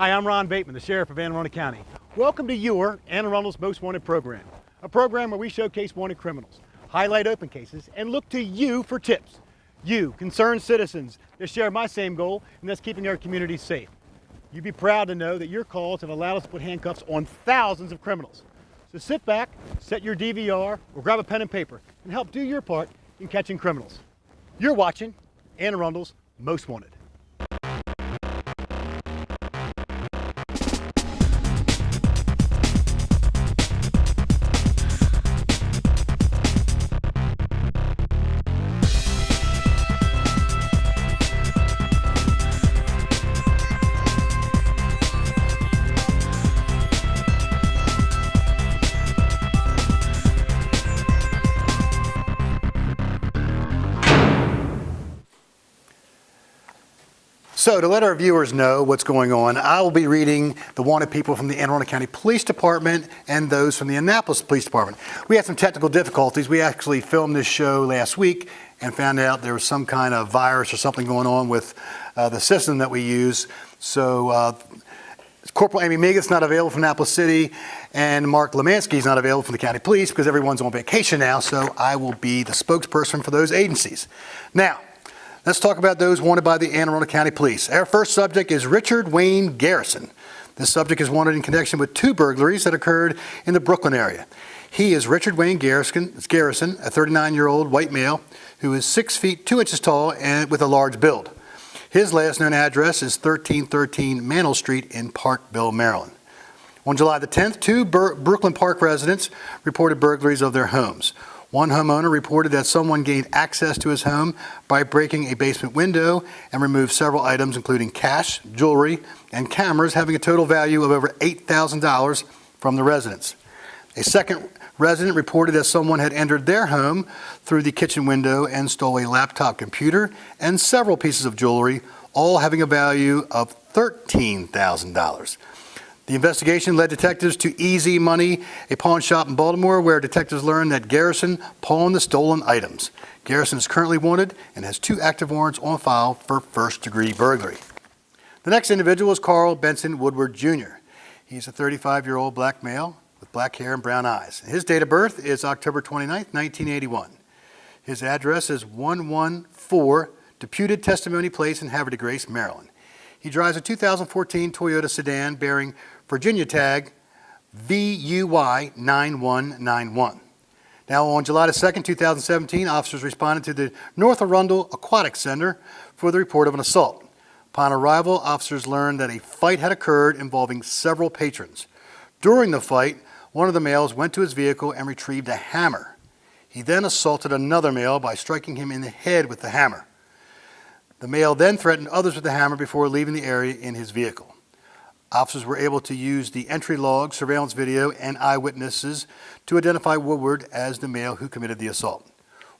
Hi, I'm Ron Bateman, the Sheriff of Anne Arundel County. Welcome to your Anne Arundel's Most Wanted program, a program where we showcase wanted criminals, highlight open cases, and look to you for tips. You, concerned citizens that share my same goal, and that's keeping our community safe. You'd be proud to know that your calls have allowed us to put handcuffs on thousands of criminals. So sit back, set your DVR, or grab a pen and paper, and help do your part in catching criminals. You're watching Anne Arundel's Most Wanted. So to let our viewers know what's going on, I will be reading the wanted people from the Anne Arundel County Police Department and those from the Annapolis Police Department. We had some technical difficulties. We actually filmed this show last week and found out there was some kind of virus or something going on with the system that we use. So Corporal Amy Megan's not available from Annapolis City, and Mark Lemansky's not available from the County Police because everyone's on vacation now, so I will be the spokesperson for those agencies. Now, let's talk about those wanted by the Anne Arundel County Police. Our first subject is Richard Wayne Garrison. This subject is wanted in connection with two burglaries that occurred in the Brooklyn area. He is Richard Wayne Garrison, a 39-year-old white male who is 6 feet 2 inches tall and with a large build. His last known address is 1313 Mantle Street in Parkville, Maryland. On July the 10th, two Brooklyn Park residents reported burglaries of their homes. One homeowner reported that someone gained access to his home by breaking a basement window and removed several items, including cash, jewelry, and cameras, having a total value of over $8,000 from the residence. A second resident reported that someone had entered their home through the kitchen window and stole a laptop computer and several pieces of jewelry, all having a value of $13,000. The investigation led detectives to Easy Money, a pawn shop in Baltimore, where detectives learned that Garrison pawned the stolen items. Garrison is currently wanted and has 2 active warrants on file for first-degree burglary. The next individual is Carl Benson Woodward Jr. He's a 35-year-old black male with black hair and brown eyes. His date of birth is October 29, 1981. His address is 114 Deputed Testimony Place in Havre de Grace, Maryland. He drives a 2014 Toyota sedan bearing Virginia tag VUY 9191. Now on July 2nd, 2017, officers responded to the North Arundel Aquatic Center for the report of an assault. Upon arrival, officers learned that a fight had occurred involving several patrons. During the fight, one of the males went to his vehicle and retrieved a hammer. He then assaulted another male by striking him in the head with the hammer. The male then threatened others with the hammer before leaving the area in his vehicle. Officers were able to use the entry log, surveillance video, and eyewitnesses to identify Woodward as the male who committed the assault.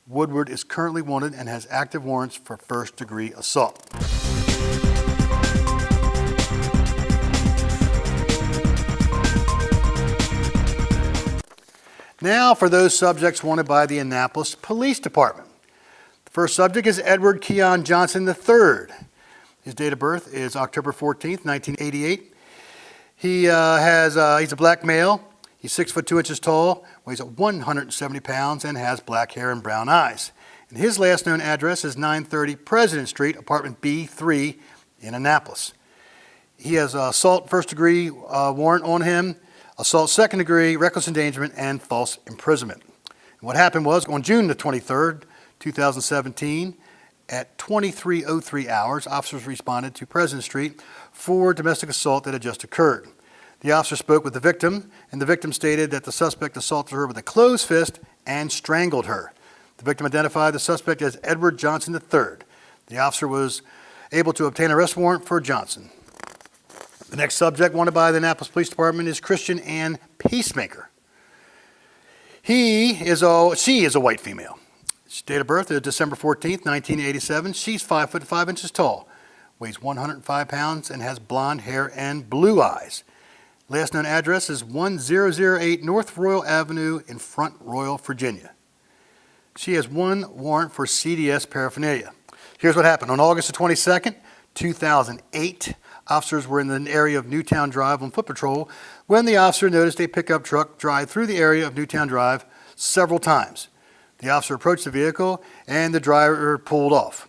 Woodward is currently wanted and has active warrants for first-degree assault. Now for those subjects wanted by the Annapolis Police Department. The first subject is Edward Keon Johnson III. His date of birth is October 14th, 1988. He's a black male. He's 6 foot 2 inches tall, weighs 170 pounds, and has black hair and brown eyes. And his last known address is 930 President Street, apartment B3 in Annapolis. He has assault first-degree warrant on him, assault second-degree, reckless endangerment, and false imprisonment. And what happened was on June the 23rd, 2017, at 23:03 hours, officers responded to President Street for domestic assault that had just occurred. The officer spoke with the victim, and the victim stated that the suspect assaulted her with a closed fist and strangled her. The victim identified the suspect as Edward Johnson III. The officer was able to obtain an arrest warrant for Johnson. The next subject wanted by the Annapolis Police Department is Christian Ann Peacemaker. She is a white female. Date of birth is December 14th, 1987. She's 5 foot 5 inches tall, weighs 105 pounds, and has blonde hair and blue eyes. Last known address is 1008 North Royal Avenue in Front Royal, Virginia. She has one warrant for CDS paraphernalia. Here's what happened. On August the 22nd, 2008. Officers were in the area of Newtown Drive on foot patrol when the officer noticed a pickup truck drive through the area of Newtown Drive several times. The officer approached the vehicle and the driver pulled off.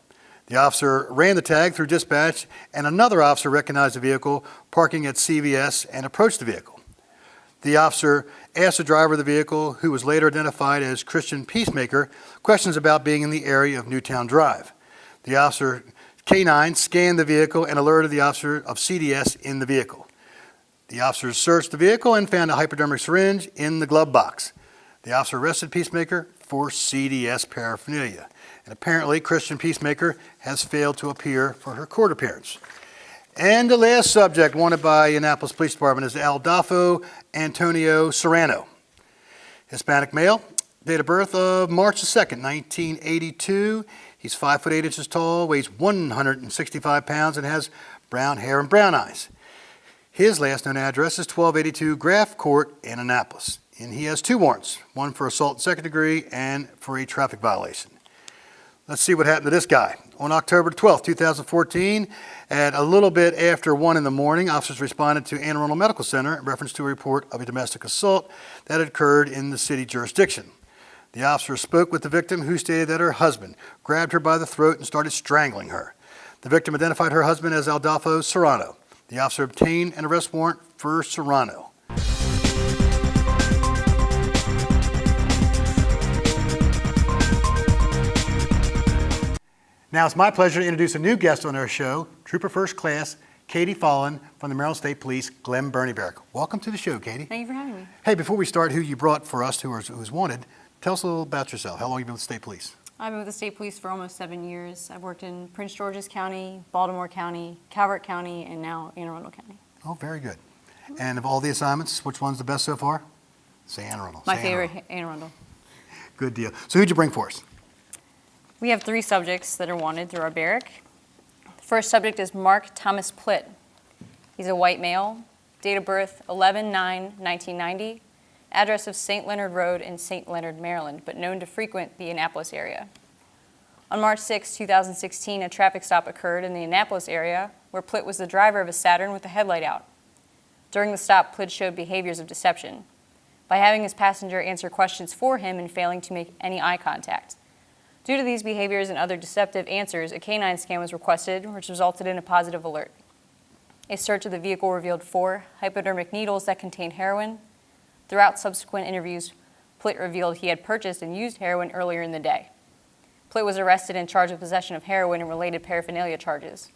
The officer ran the tag through dispatch, and another officer recognized the vehicle parking at CVS and approached the vehicle. The officer asked the driver of the vehicle, who was later identified as Christian Peacemaker, questions about being in the area of Newtown Drive. The officer K9 scanned the vehicle and alerted the officer of CDS in the vehicle. The officers searched the vehicle and found a hypodermic syringe in the glove box. The officer arrested Peacemaker for CDS paraphernalia. And apparently, Christian Peacemaker has failed to appear for her court appearance. And the last subject wanted by Annapolis Police Department is Adolfo Antonio Serrano. Hispanic male, date of birth of March 2nd, 1982. He's 5 foot 8 inches tall, weighs 165 pounds, and has brown hair and brown eyes. His last known address is 1282 Graff Court in Annapolis. And he has 2 warrants, one for assault in second degree and for a traffic violation. Let's see what happened to this guy. On October 12, 2014, at a little bit after 1 in the morning, officers responded to Anne Arundel Medical Center in reference to a report of a domestic assault that had occurred in the city jurisdiction. The officer spoke with the victim, who stated that her husband grabbed her by the throat and started strangling her. The victim identified her husband as Adolfo Serrano. The officer obtained an arrest warrant for Serrano. Now it's my pleasure to introduce a new guest on our show, Trooper First Class Katie Follen from the Maryland State Police, Glen Burnie Barrack. Welcome to the show, Katie. Thank you for having me. Hey, before we start, who you brought for us, who's wanted, tell us a little about yourself. How long have you been with the State Police? I've been with the State Police for almost 7 years. I've worked in Prince George's County, Baltimore County, Calvert County, and now Anne Arundel County. Oh, very good. And of all the assignments, which one's the best so far? Say Anne Arundel. My favorite, Anne Arundel. Good deal. So who'd you bring for us? We have 3 subjects that are wanted through our barrack. The first subject is Mark Thomas Plitt. He's a white male, date of birth 11/9/1990, address of St. Leonard Road in St. Leonard, Maryland, but known to frequent the Annapolis area. On March 6, 2016, a traffic stop occurred in the Annapolis area where Plitt was the driver of a Saturn with the headlight out. During the stop, Plitt showed behaviors of deception by having his passenger answer questions for him and failing to make any eye contact. Due to these behaviors and other deceptive answers, a K9 scan was requested, which resulted in a positive alert. A search of the vehicle revealed 4 hypodermic needles that contained heroin. Throughout subsequent interviews, Plitt revealed he had purchased and used heroin earlier in the day. Plitt was arrested and charged with possession of heroin and related paraphernalia charges.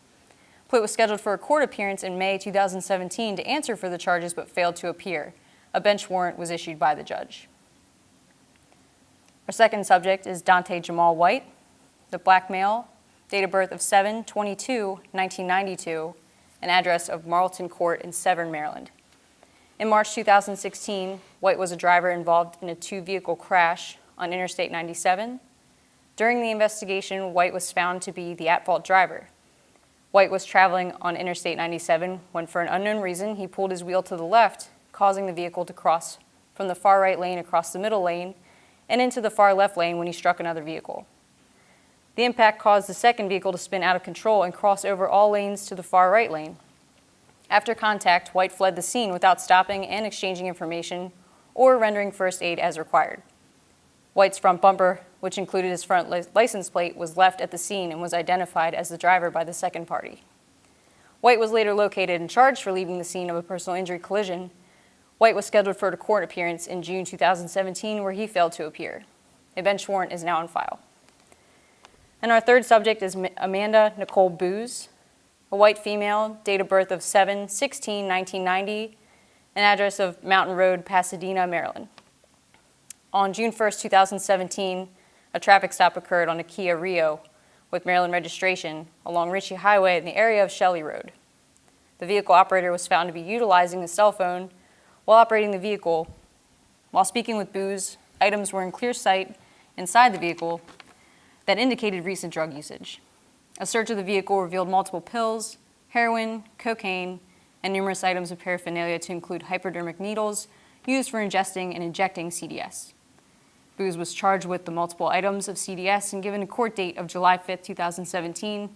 Plitt was scheduled for a court appearance in May 2017 to answer for the charges but failed to appear. A bench warrant was issued by the judge. Our second subject is Dante Jamal White, the black male, date of birth of 7/22/1992, an address of Marlton Court in Severn, Maryland. In March 2016, White was a driver involved in a 2-vehicle crash on Interstate 97. During the investigation, White was found to be the at-fault driver. White was traveling on Interstate 97 when, for an unknown reason, he pulled his wheel to the left, causing the vehicle to cross from the far right lane across the middle lane and into the far left lane when he struck another vehicle. The impact caused the second vehicle to spin out of control and cross over all lanes to the far right lane. After contact, White fled the scene without stopping and exchanging information or rendering first aid as required. White's front bumper, which included his front license plate, was left at the scene and was identified as the driver by the second party. White was later located and charged for leaving the scene of a personal injury collision. White was scheduled for a court appearance in June 2017 where he failed to appear. A bench warrant is now on file. And our third subject is Amanda Nicole Booz, a white female, date of birth of 7/16/1990, an address of Mountain Road, Pasadena, Maryland. On June 1st, 2017, a traffic stop occurred on a Kia Rio with Maryland registration along Ritchie Highway in the area of Shelley Road. The vehicle operator was found to be utilizing a cell phone while operating the vehicle. While speaking with Booz, items were in clear sight inside the vehicle that indicated recent drug usage. A search of the vehicle revealed multiple pills, heroin, cocaine, and numerous items of paraphernalia to include hypodermic needles used for ingesting and injecting CDS. Booz was charged with the multiple items of CDS and given a court date of July 5, 2017.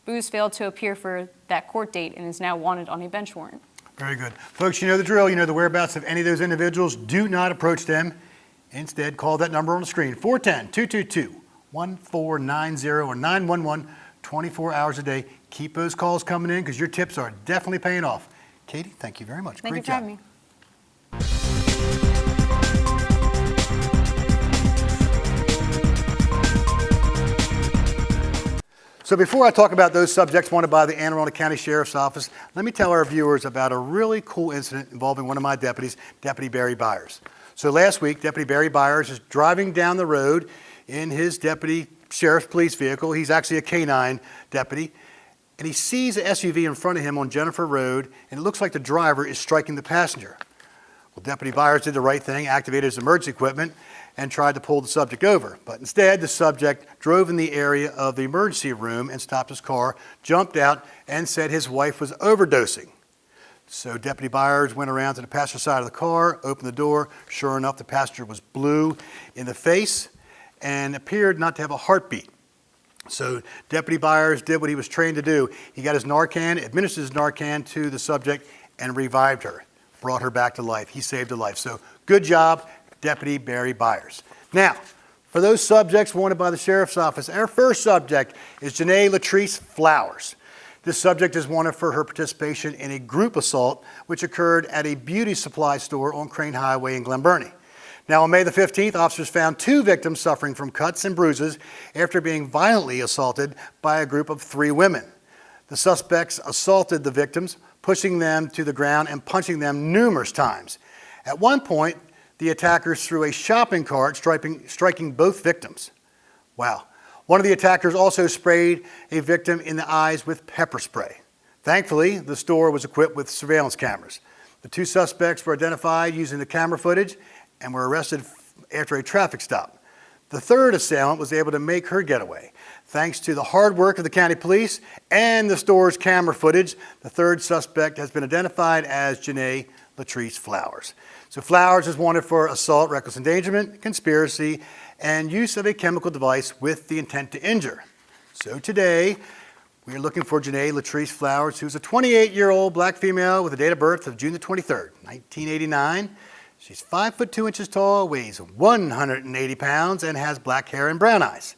Booz failed to appear for that court date and is now wanted on a bench warrant. Very good. Folks, you know the drill. You know the whereabouts of any of those individuals. Do not approach them. Instead, call that number on the screen, 410-222-1490 or 911, 24 hours a day. Keep those calls coming in because your tips are definitely paying off. Katie, thank you very much. Thank you Great for job. having me. So before I talk about those subjects wanted by the Anne Arundel County Sheriff's Office, let me tell our viewers about a really cool incident involving one of my deputies, Deputy Barry Byers. So last week, Deputy Barry Byers is driving down the road in his deputy sheriff's police vehicle. He's actually a canine deputy. And he sees an SUV in front of him on Jennifer Road, and it looks like the driver is striking the passenger. Well, Deputy Byers did the right thing, activated his emergency equipment, and tried to pull the subject over. But instead, the subject drove in the area of the emergency room and stopped his car, jumped out, and said his wife was overdosing. So Deputy Byers went around to the passenger side of the car, opened the door. Sure enough, the passenger was blue in the face and appeared not to have a heartbeat. So Deputy Byers did what he was trained to do. He got his Narcan, administered his Narcan to the subject, and revived her, brought her back to life. He saved her life. So good job, Deputy Barry Byers. Now, for those subjects wanted by the Sheriff's Office, our first subject is Janae Latrice Flowers. This subject is wanted for her participation in a group assault which occurred at a beauty supply store on Crane Highway in Glen Burnie. Now, on May the 15th, officers found 2 victims suffering from cuts and bruises after being violently assaulted by a group of 3 women. The suspects assaulted the victims, pushing them to the ground and punching them numerous times. At one point, the attackers threw a shopping cart, striking both victims. Wow. One of the attackers also sprayed a victim in the eyes with pepper spray. Thankfully, the store was equipped with surveillance cameras. The 2 suspects were identified using the camera footage and were arrested after a traffic stop. The 3rd assailant was able to make her getaway. Thanks to the hard work of the county police and the store's camera footage, the 3rd suspect has been identified as Janae Latrice Flowers. So Flowers is wanted for assault, reckless endangerment, conspiracy, and use of a chemical device with the intent to injure. So today, we are looking for Janae Latrice Flowers, who's a 28-year-old black female with a date of birth of June the 23rd, 1989. She's 5 foot 2 inches tall, weighs 180 pounds, and has black hair and brown eyes.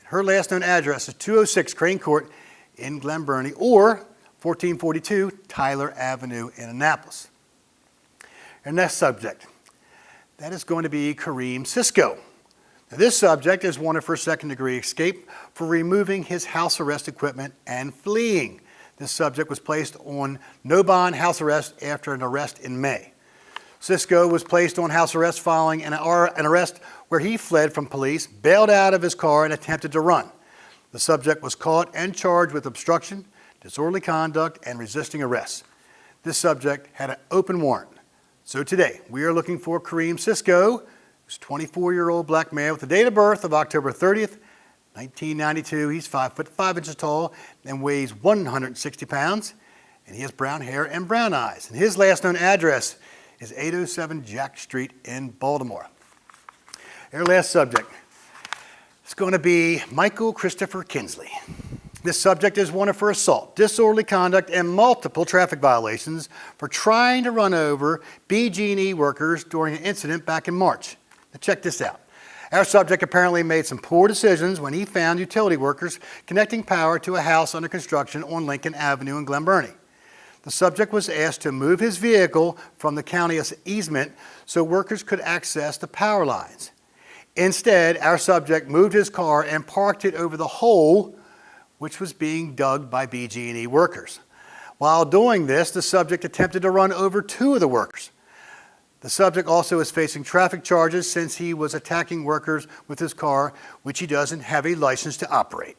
Her last known address is 206 Crane Court in Glen Burnie or 1442 Tyler Avenue in Annapolis. Our next subject, that is going to be Kareem Cisco. Now, this subject is wanted for second-degree escape for removing his house arrest equipment and fleeing. This subject was placed on no bond house arrest after an arrest in May. Cisco was placed on house arrest following an arrest where he fled from police, bailed out of his car, and attempted to run. The subject was caught and charged with obstruction, disorderly conduct, and resisting arrest. This subject had an open warrant. So today, we are looking for Kareem Cisco, who's a 24-year-old black male with a date of birth of October 30th, 1992. He's 5 foot 5 inches tall and weighs 160 pounds, and he has brown hair and brown eyes. And his last known address is 807 Jack Street in Baltimore. Our last subject is going to be Michael Christopher Kinsley. This subject is wanted for assault, disorderly conduct, and multiple traffic violations for trying to run over BG&E workers during an incident back in March. Now check this out. Our subject apparently made some poor decisions when he found utility workers connecting power to a house under construction on Lincoln Avenue in Glen Burnie. The subject was asked to move his vehicle from the county's easement so workers could access the power lines. Instead, our subject moved his car and parked it over the hole which was being dug by BG&E workers. While doing this, the subject attempted to run over 2 of the workers. The subject also is facing traffic charges since he was attacking workers with his car, which he doesn't have a license to operate.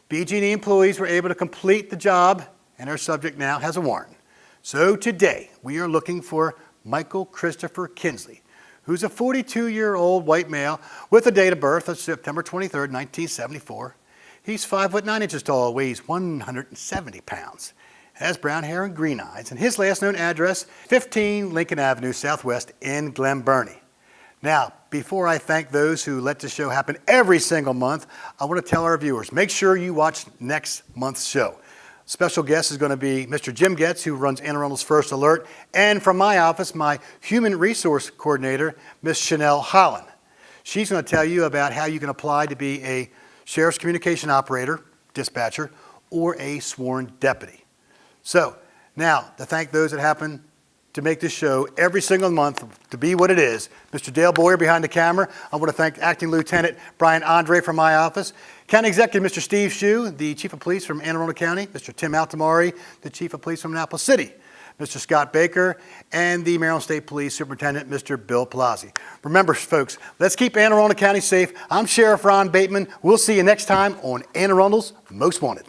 BG&E employees were able to complete the job, and our subject now has a warrant. So today, we are looking for Michael Christopher Kinsley, who's a 42-year-old white male with a date of birth of September 23rd, 1974. He's 5 foot 9 inches tall, weighs 170 pounds, has brown hair and green eyes, and his last known address, 15 Lincoln Avenue Southwest in Glen Burnie. Now, before I thank those who let this show happen every single month, I want to tell our viewers, make sure you watch next month's show. Special guest is going to be Mr. Jim Getz, who runs Anne Arundel's First Alert, and from my office, my Human Resource Coordinator, Ms. Chanel Holland. She's going to tell you about how you can apply to be a Sheriff's Communication Operator, dispatcher, or a sworn deputy. So, now, to thank those that happen to make this show every single month to be what it is, Mr. Dale Boyer behind the camera. I want to thank Acting Lieutenant Brian Andre from my office, County Executive Mr. Steve Shue, the Chief of Police from Anne Arundel County, Mr. Tim Altamari, the Chief of Police from Annapolis City, Mr. Scott Baker, and the Maryland State Police Superintendent, Mr. Bill Palazzi. Remember, folks, let's keep Anne Arundel County safe. I'm Sheriff Ron Bateman. We'll see you next time on Anne Arundel's Most Wanted.